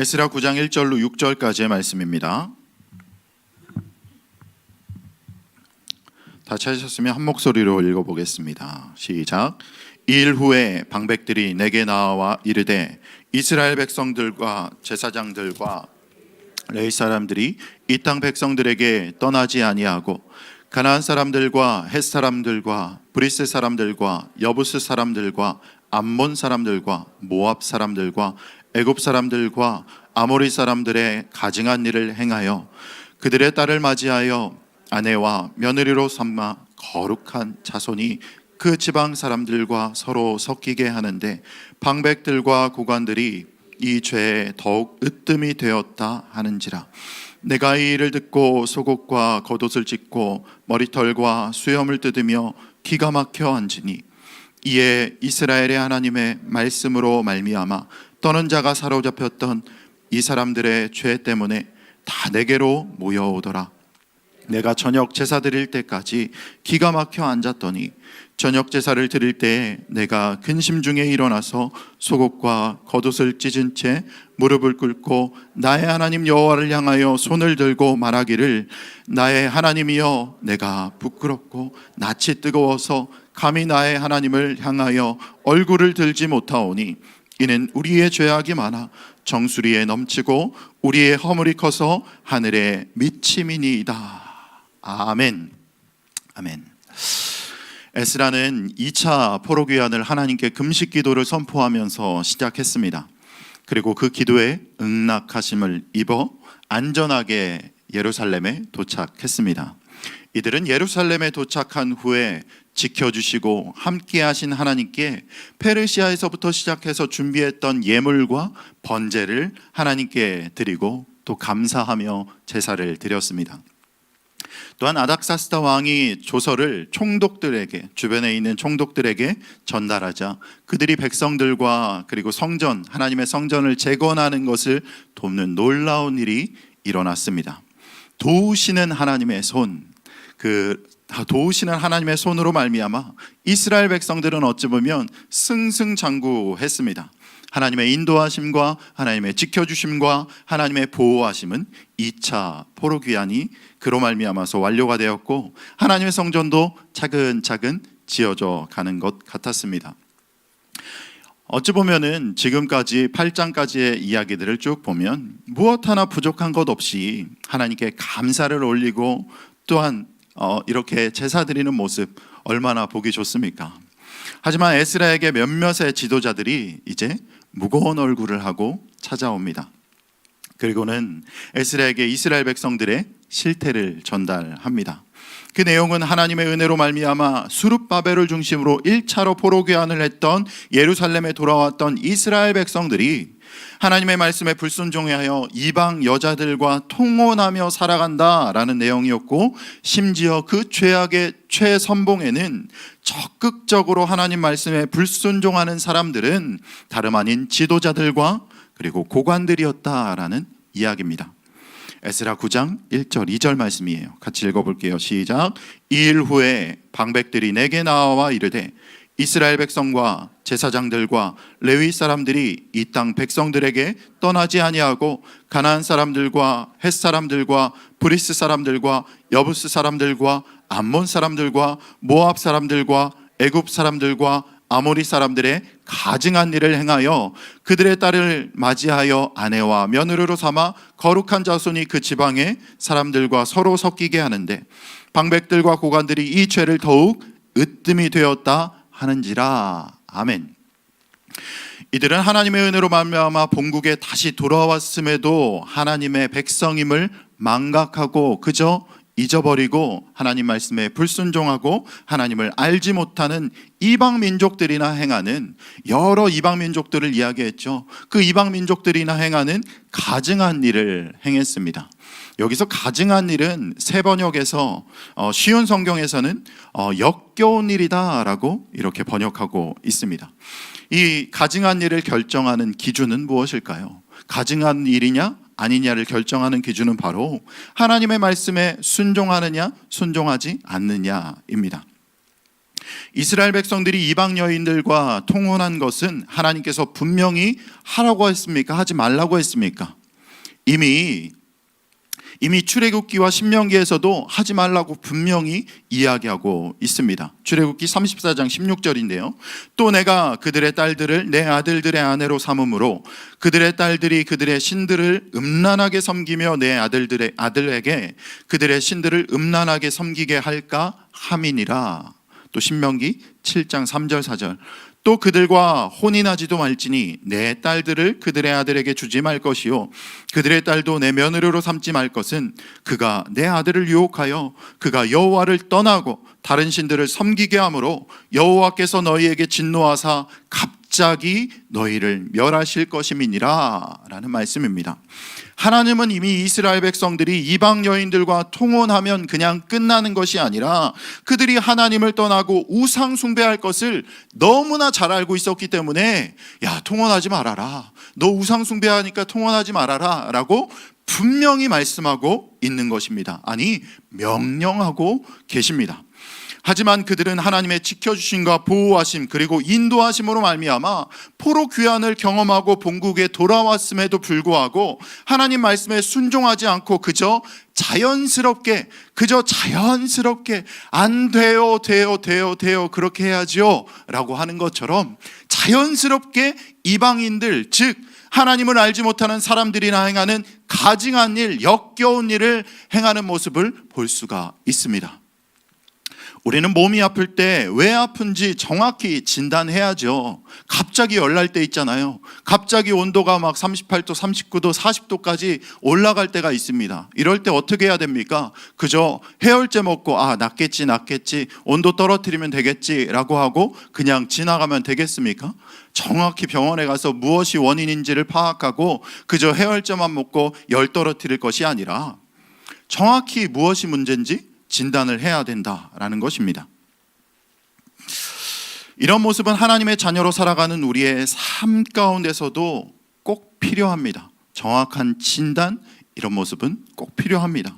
에스라 9장 1절로 6절까지의 말씀입니다. 다 찾으셨으면 한 목소리로 읽어보겠습니다. 시작. 이 일 후에 방백들이 내게 나와 이르되 이스라엘 백성들과 제사장들과 레위 사람들이 이 땅 백성들에게 떠나지 아니하고 가나안 사람들과 헷 사람들과 브리스 사람들과 여부스 사람들과 암몬 사람들과 모압 사람들과 애굽 사람들과 아모리 사람들의 가증한 일을 행하여 그들의 딸을 맞이하여 아내와 며느리로 삼아 거룩한 자손이 그 지방 사람들과 서로 섞이게 하는데 방백들과 고관들이 이 죄에 더욱 으뜸이 되었다 하는지라. 내가 이 일을 듣고 속옷과 겉옷을 찢고 머리털과 수염을 뜯으며 기가 막혀 앉으니 이에 이스라엘의 하나님의 말씀으로 말미암아 떠는 자가 사로잡혔던 이 사람들의 죄 때문에 다 내게로 모여오더라. 내가 저녁 제사 드릴 때까지 기가 막혀 앉았더니 저녁 제사를 드릴 때에 내가 근심 중에 일어나서 속옷과 겉옷을 찢은 채 무릎을 꿇고 나의 하나님 여호와를 향하여 손을 들고 말하기를 나의 하나님이여 내가 부끄럽고 낯이 뜨거워서 감히 나의 하나님을 향하여 얼굴을 들지 못하오니 이는 우리의 죄악이 많아 정수리에 넘치고 우리의 허물이 커서 하늘에 미침이니이다. 아멘. 아멘. 에스라는 2차 포로귀환을 하나님께 금식 기도를 선포하면서 시작했습니다. 그리고 그 기도에 응낙하심을 입어 안전하게 예루살렘에 도착했습니다. 이들은 예루살렘에 도착한 후에 지켜주시고 함께하신 하나님께 페르시아에서부터 시작해서 준비했던 예물과 번제를 하나님께 드리고 또 감사하며 제사를 드렸습니다. 또한 아닥사스다 왕이 조서를 총독들에게, 주변에 있는 총독들에게 전달하자 그들이 백성들과 그리고 성전, 하나님의 성전을 재건하는 것을 돕는 놀라운 일이 일어났습니다. 도우시는 하나님의 손, 도우시는 하나님의 손으로 말미암아 이스라엘 백성들은 어찌 보면 승승장구했습니다. 하나님의 인도하심과 하나님의 지켜주심과 하나님의 보호하심은 2차 포로귀환이 그로 말미암아서 완료가 되었고 하나님의 성전도 차근차근 지어져 가는 것 같았습니다. 어찌 보면은 지금까지 8장까지의 이야기들을 쭉 보면 무엇 하나 부족한 것 없이 하나님께 감사를 올리고 또한 이렇게 제사 드리는 모습 얼마나 보기 좋습니까? 하지만 에스라에게 몇몇의 지도자들이 이제 무거운 얼굴을 하고 찾아옵니다. 그리고는 에스라에게 이스라엘 백성들의 실태를 전달합니다. 그 내용은 하나님의 은혜로 말미암아 수룹바벨을 중심으로 1차로 포로귀환을 했던 예루살렘에 돌아왔던 이스라엘 백성들이 하나님의 말씀에 불순종하여 이방 여자들과 통혼하며 살아간다라는 내용이었고, 심지어 그 죄악의 최선봉에는 적극적으로 하나님 말씀에 불순종하는 사람들은 다름 아닌 지도자들과 그리고 고관들이었다라는 이야기입니다. 에스라 9장 1절 2절 말씀이에요. 같이 읽어볼게요. 시작. 이 일 후에 방백들이 내게 나와 이르되 이스라엘 백성과 제사장들과 레위 사람들이 이 땅 백성들에게 떠나지 아니하고 가나안 사람들과 헷 사람들과 브리스 사람들과 여부스 사람들과 암몬 사람들과 모압 사람들과 애굽 사람들과 아모리 사람들의 가증한 일을 행하여 그들의 딸을 맞이하여 아내와 며느리로 삼아 거룩한 자손이 그 지방의 사람들과 서로 섞이게 하는데 방백들과 고관들이 이 죄를 더욱 으뜸이 되었다 하는지라. 아멘. 이들은 하나님의 은혜로 말미암아 본국에 다시 돌아왔음에도 하나님의 백성임을 망각하고 그저 잊어버리고 하나님 말씀에 불순종하고 하나님을 알지 못하는 이방 민족들이나 행하는, 여러 이방 민족들을 이야기했죠. 그 이방 민족들이나 행하는 가증한 일을 행했습니다. 여기서 가증한 일은 새 번역에서 쉬운 성경에서는 역겨운 일이다 라고 이렇게 번역하고 있습니다. 이 가증한 일을 결정하는 기준은 무엇일까요? 가증한 일이냐 아니냐를 결정하는 기준은 바로 하나님의 말씀에 순종하느냐 순종하지 않느냐입니다. 이스라엘 백성들이 이방 여인들과 통혼한 것은 하나님께서 분명히 하라고 했습니까? 하지 말라고 했습니까? 이미 출애굽기와 신명기에서도 하지 말라고 분명히 이야기하고 있습니다. 출애굽기 34장 16절인데요. 또 내가 그들의 딸들을 내 아들들의 아내로 삼음으로 그들의 딸들이 그들의 신들을 음란하게 섬기며 내 아들에게 그들의 신들을 음란하게 섬기게 할까 함이니라. 또 신명기 7장 3절 4절. 또 그들과 혼인하지도 말지니 내 딸들을 그들의 아들에게 주지 말 것이요 그들의 딸도 내 며느리로 삼지 말 것은 그가 내 아들을 유혹하여 그가 여호와를 떠나고 다른 신들을 섬기게 하므로 여호와께서 너희에게 진노하사 갑자기 너희를 멸하실 것임이니라 라는 말씀입니다. 하나님은 이미 이스라엘 백성들이 이방 여인들과 통혼하면 그냥 끝나는 것이 아니라 그들이 하나님을 떠나고 우상 숭배할 것을 너무나 잘 알고 있었기 때문에 야, 통혼하지 말아라, 너 우상 숭배하니까 통혼하지 말아라 라고 분명히 말씀하고 있는 것입니다. 아니, 명령하고 계십니다. 하지만 그들은 하나님의 지켜주심과 보호하심 그리고 인도하심으로 말미암아 포로 귀환을 경험하고 본국에 돌아왔음에도 불구하고 하나님 말씀에 순종하지 않고 그저 자연스럽게 안 돼요 그렇게 해야죠 라고 하는 것처럼 자연스럽게 이방인들, 즉 하나님을 알지 못하는 사람들이나 행하는 가증한 일, 역겨운 일을 행하는 모습을 볼 수가 있습니다. 우리는 몸이 아플 때 왜 아픈지 정확히 진단해야죠. 갑자기 열날 때 있잖아요. 갑자기 온도가 막 38도, 39도, 40도까지 올라갈 때가 있습니다. 이럴 때 어떻게 해야 됩니까? 그저 해열제 먹고 낫겠지 온도 떨어뜨리면 되겠지 라고 하고 그냥 지나가면 되겠습니까? 정확히 병원에 가서 무엇이 원인인지를 파악하고 그저 해열제만 먹고 열 떨어뜨릴 것이 아니라 정확히 무엇이 문제인지 진단을 해야 된다라는 것입니다. 이런 모습은 하나님의 자녀로 살아가는 우리의 삶 가운데서도 꼭 필요합니다. 정확한 진단, 이런 모습은 꼭 필요합니다.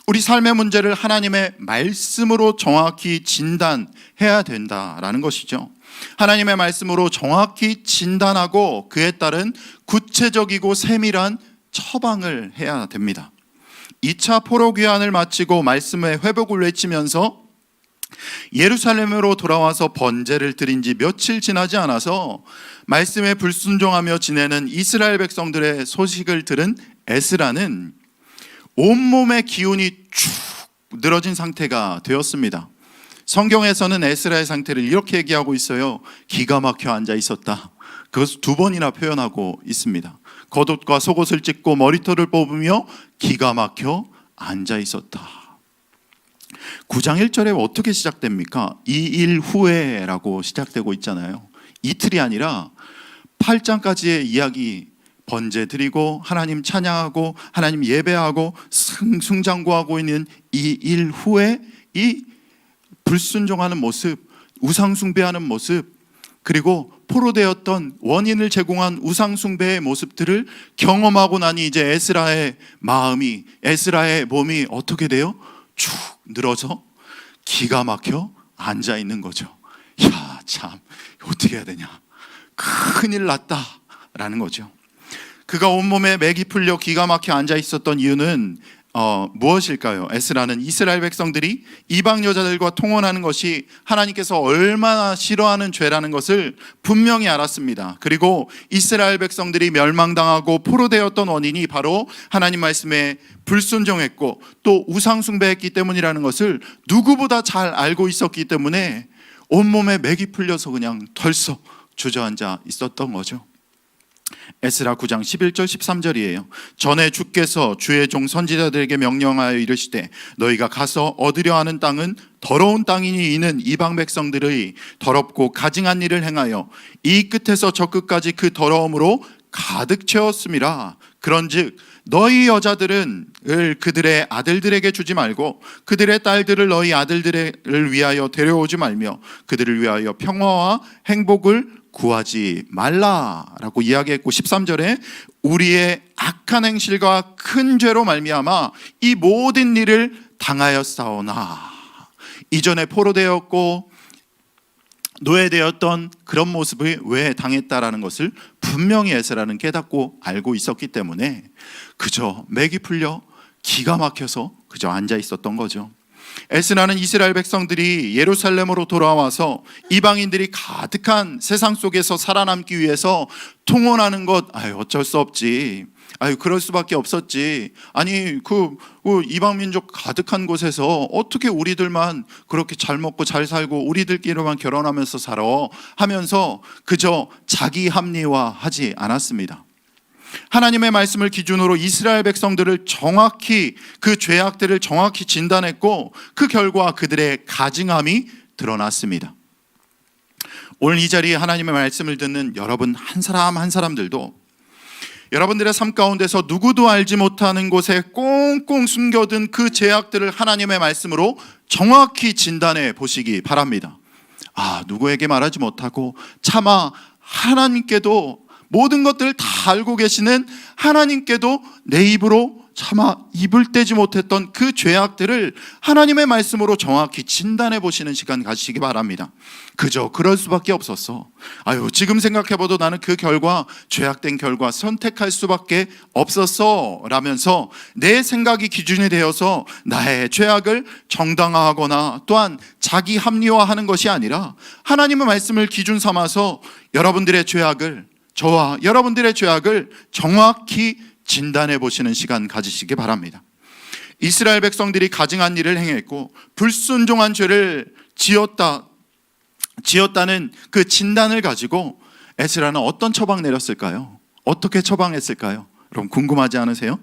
우리 삶의 문제를 하나님의 말씀으로 정확히 진단해야 된다라는 것이죠. 하나님의 말씀으로 정확히 진단하고 그에 따른 구체적이고 세밀한 처방을 해야 됩니다. 2차 포로 귀환을 마치고 말씀의 회복을 외치면서 예루살렘으로 돌아와서 번제를 드린 지 며칠 지나지 않아서 말씀에 불순종하며 지내는 이스라엘 백성들의 소식을 들은 에스라는 온몸의 기운이 축 늘어진 상태가 되었습니다. 성경에서는 에스라의 상태를 이렇게 얘기하고 있어요. 기가 막혀 앉아 있었다. 그것을 2번이나 표현하고 있습니다. 겉옷과 속옷을 찢고 머리털을 뽑으며 기가 막혀 앉아 있었다. 9장 1절에 어떻게 시작됩니까? 이 일 후에 라고 시작되고 있잖아요. 이틀이 아니라 8장까지의 이야기, 번제 드리고 하나님 찬양하고 하나님 예배하고 승장구하고 있는 이 일 후에 이 불순종하는 모습, 우상 숭배하는 모습, 그리고 포로되었던 원인을 제공한 우상 숭배의 모습들을 경험하고 나니 이제 에스라의 마음이, 에스라의 몸이 어떻게 돼요? 축 늘어서 기가 막혀 앉아 있는 거죠. 야, 참 어떻게 해야 되냐, 큰일 났다라는 거죠. 그가 온몸에 맥이 풀려 기가 막혀 앉아 있었던 이유는 무엇일까요? 에스라는 이스라엘 백성들이 이방 여자들과 통혼하는 것이 하나님께서 얼마나 싫어하는 죄라는 것을 분명히 알았습니다. 그리고 이스라엘 백성들이 멸망당하고 포로되었던 원인이 바로 하나님 말씀에 불순종했고 또 우상 숭배했기 때문이라는 것을 누구보다 잘 알고 있었기 때문에 온몸에 맥이 풀려서 그냥 덜썩 주저앉아 있었던 거죠. 에스라 9장 11절 13절이에요. 전에 주께서 주의 종 선지자들에게 명령하여 이르시되 너희가 가서 얻으려 하는 땅은 더러운 땅이니 이는 이방 백성들의 더럽고 가증한 일을 행하여 이 끝에서 저 끝까지 그 더러움으로 가득 채웠음이라. 그런즉 너희 여자들은 그들의 아들들에게 주지 말고 그들의 딸들을 너희 아들들을 위하여 데려오지 말며 그들을 위하여 평화와 행복을 구하지 말라라고 이야기했고 13절에 우리의 악한 행실과 큰 죄로 말미암아 이 모든 일을 당하였사오나 이전에 포로되었고 노예되었던 그런 모습을 왜 당했다라는 것을 분명히 에스라는 깨닫고 알고 있었기 때문에 그저 맥이 풀려 기가 막혀서 그저 앉아 있었던 거죠. 에스라는 이스라엘 백성들이 예루살렘으로 돌아와서 이방인들이 가득한 세상 속에서 살아남기 위해서 통혼하는 것, 어쩔 수 없지, 그럴 수밖에 없었지, 그 이방 민족 가득한 곳에서 어떻게 우리들만 그렇게 잘 먹고 잘 살고 우리들끼리만 결혼하면서 살아 하면서 그저 자기 합리화하지 않았습니다. 하나님의 말씀을 기준으로 이스라엘 백성들을 정확히, 그 죄악들을 정확히 진단했고 그 결과 그들의 가증함이 드러났습니다. 오늘 이 자리에 하나님의 말씀을 듣는 여러분 한 사람 한 사람들도 여러분들의 삶 가운데서 누구도 알지 못하는 곳에 꽁꽁 숨겨둔 그 죄악들을 하나님의 말씀으로 정확히 진단해 보시기 바랍니다. 누구에게 말하지 못하고 차마 하나님께도, 모든 것들을 다 알고 계시는 하나님께도 내 입으로 차마 입을 떼지 못했던 그 죄악들을 하나님의 말씀으로 정확히 진단해 보시는 시간 가지시기 바랍니다. 그저 그럴 수밖에 없었어. 지금 생각해봐도 나는 그 결과, 죄악된 결과 선택할 수밖에 없었어 라면서 내 생각이 기준이 되어서 나의 죄악을 정당화하거나 또한 자기 합리화하는 것이 아니라 하나님의 말씀을 기준 삼아서 여러분들의 죄악을, 저와 여러분들의 죄악을 정확히 진단해 보시는 시간 가지시기 바랍니다. 이스라엘 백성들이 가증한 일을 행했고 불순종한 죄를 지었다는 그 진단을 가지고 에스라는 어떤 처방 내렸을까요? 어떻게 처방했을까요? 여러분 궁금하지 않으세요?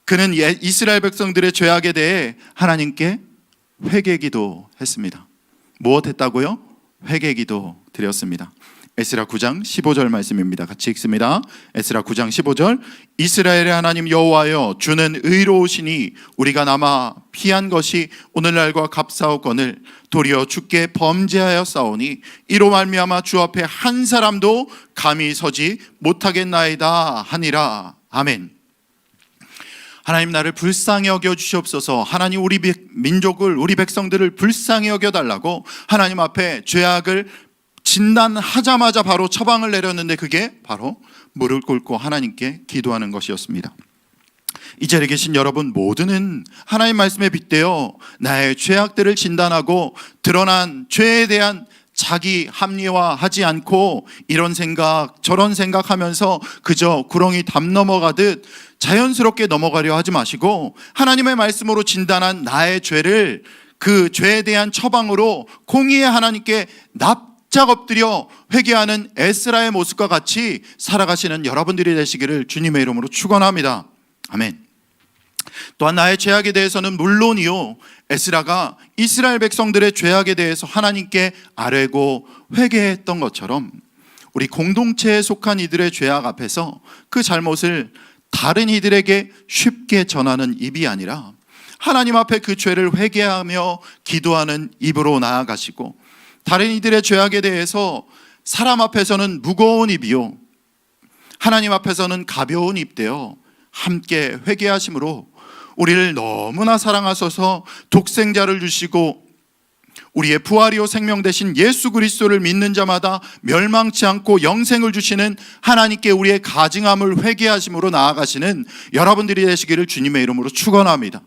그는 이스라엘 백성들의 죄악에 대해 하나님께 회개기도 했습니다. 무엇 했다고요? 회개기도 드렸습니다. 에스라 9장 15절 말씀입니다. 같이 읽습니다. 에스라 9장 15절. 이스라엘의 하나님 여호와여, 주는 의로우시니 우리가 남아 피한 것이 오늘날과 값싸웠거늘 도리어 주께 범죄하여 싸우니 이로 말미암아 주 앞에 한 사람도 감히 서지 못하겠나이다 하니라. 아멘. 하나님 나를 불쌍히 여겨 주시옵소서. 하나님 우리 민족을, 우리 백성들을 불쌍히 여겨 달라고 하나님 앞에 죄악을 진단하자마자 바로 처방을 내렸는데 그게 바로 무릎 꿇고 하나님께 기도하는 것이었습니다. 이 자리에 계신 여러분 모두는 하나님 말씀에 빗대어 나의 죄악들을 진단하고 드러난 죄에 대한 자기 합리화하지 않고 이런 생각 저런 생각하면서 그저 구렁이 담 넘어가듯 자연스럽게 넘어가려 하지 마시고 하나님의 말씀으로 진단한 나의 죄를 그 죄에 대한 처방으로 공의의 하나님께 납작 엎드려 회개하는 에스라의 모습과 같이 살아가시는 여러분들이 되시기를 주님의 이름으로 축원합니다. 아멘. 또한 나의 죄악에 대해서는 물론이요, 에스라가 이스라엘 백성들의 죄악에 대해서 하나님께 아뢰고 회개했던 것처럼 우리 공동체에 속한 이들의 죄악 앞에서 그 잘못을 다른 이들에게 쉽게 전하는 입이 아니라 하나님 앞에 그 죄를 회개하며 기도하는 입으로 나아가시고, 다른 이들의 죄악에 대해서 사람 앞에서는 무거운 입이요 하나님 앞에서는 가벼운 입되어 함께 회개하심으로 우리를 너무나 사랑하셔서 독생자를 주시고 우리의 부활이요 생명 되신 예수 그리스도를 믿는 자마다 멸망치 않고 영생을 주시는 하나님께 우리의 가증함을 회개하심으로 나아가시는 여러분들이 되시기를 주님의 이름으로 축원합니다.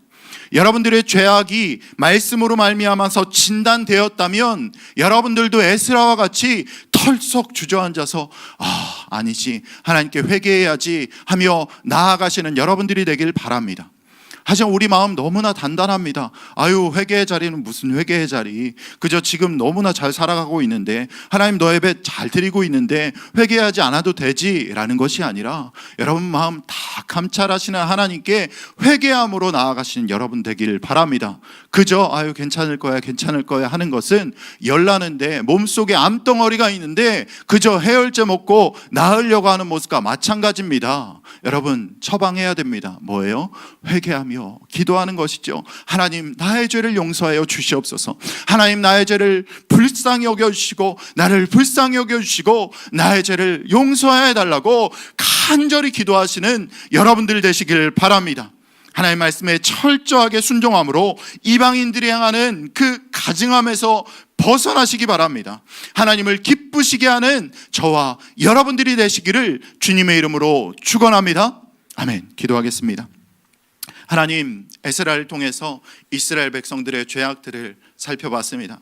여러분들의 죄악이 말씀으로 말미암아서 진단되었다면 여러분들도 에스라와 같이 털썩 주저앉아서 아니지, 하나님께 회개해야지 하며 나아가시는 여러분들이 되길 바랍니다. 하지만 우리 마음 너무나 단단합니다. 회개의 자리는 무슨 회개의 자리, 그저 지금 너무나 잘 살아가고 있는데, 하나님 너 예배 잘 드리고 있는데 회개하지 않아도 되지 라는 것이 아니라 여러분 마음 다 감찰하시는 하나님께 회개함으로 나아가시는 여러분 되기를 바랍니다. 그저 괜찮을 거야 하는 것은 열나는데 몸속에 암덩어리가 있는데 그저 해열제 먹고 나으려고 하는 모습과 마찬가지입니다. 여러분 처방해야 됩니다. 뭐예요? 회개하며 기도하는 것이죠. 하나님 나의 죄를 용서하여 주시옵소서. 하나님 나의 죄를 불쌍히 여겨주시고 나를 불쌍히 여겨주시고 나의 죄를 용서해 달라고 간절히 기도하시는 여러분들 되시길 바랍니다. 하나님 말씀에 철저하게 순종함으로 이방인들이 향하는 그 가증함에서 벗어나시기 바랍니다. 하나님을 기쁘시게 하는 저와 여러분들이 되시기를 주님의 이름으로 축원합니다. 아멘. 기도하겠습니다. 하나님, 에스라를 통해서 이스라엘 백성들의 죄악들을 살펴봤습니다.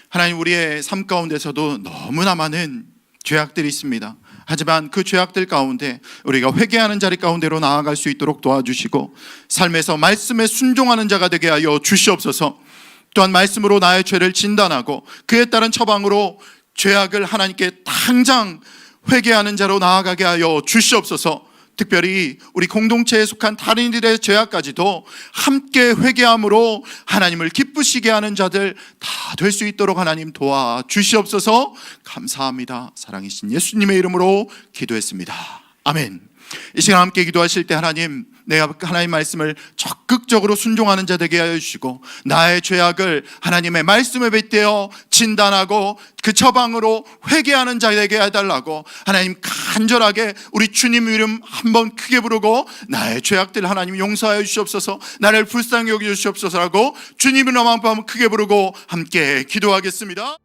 하나님, 우리의 삶 가운데서도 너무나 많은 죄악들이 있습니다. 하지만 그 죄악들 가운데 우리가 회개하는 자리 가운데로 나아갈 수 있도록 도와주시고 삶에서 말씀에 순종하는 자가 되게 하여 주시옵소서. 또한 말씀으로 나의 죄를 진단하고 그에 따른 처방으로 죄악을 하나님께 당장 회개하는 자로 나아가게 하여 주시옵소서. 특별히 우리 공동체에 속한 다른 이들의 죄악까지도 함께 회개함으로 하나님을 기쁘시게 하는 자들 다 될 수 있도록 하나님 도와주시옵소서. 감사합니다. 사랑이신 예수님의 이름으로 기도했습니다. 아멘. 이 시간 함께 기도하실 때 하나님, 내가 하나님 말씀을 적극적으로 순종하는 자 되게 하여 주시고 나의 죄악을 하나님의 말씀에 빗대어 진단하고 그 처방으로 회개하는 자 되게 해달라고 하나님 간절하게 우리 주님 이름 한번 크게 부르고 나의 죄악들 하나님 용서하여 주시옵소서, 나를 불쌍히 여겨 주시옵소서라고 주님 이름 한번 크게 부르고 함께 기도하겠습니다.